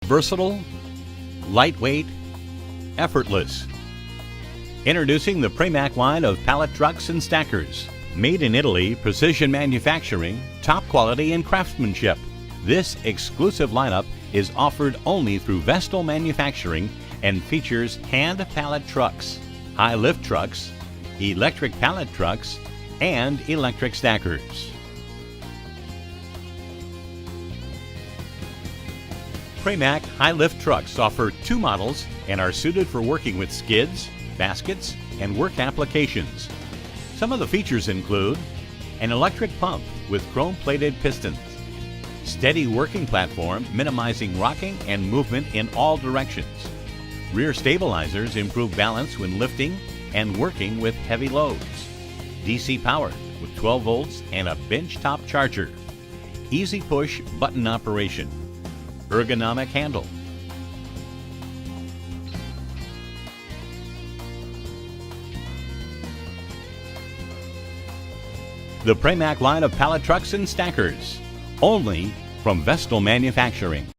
Versatile, lightweight, effortless. Introducing the PRAMAC line of pallet trucks and stackers. Made in Italy, precision manufacturing, top quality and craftsmanship. This exclusive lineup is offered only through Vestal Manufacturing and features hand pallet trucks, high lift trucks, electric pallet trucks, and electric stackers. PRAMAC high lift trucks offer two models and are suited for working with skids, baskets, and work applications. Some of the features include an electric pump with chrome-plated pistons, steady working platform minimizing rocking and movement in all directions, rear stabilizers improve balance when lifting and working with heavy loads, DC powered with 12 volts and a bench-top charger, easy push button operation, ergonomic handle. The PRAMAC line of pallet trucks and stackers, only from Vestal Manufacturing.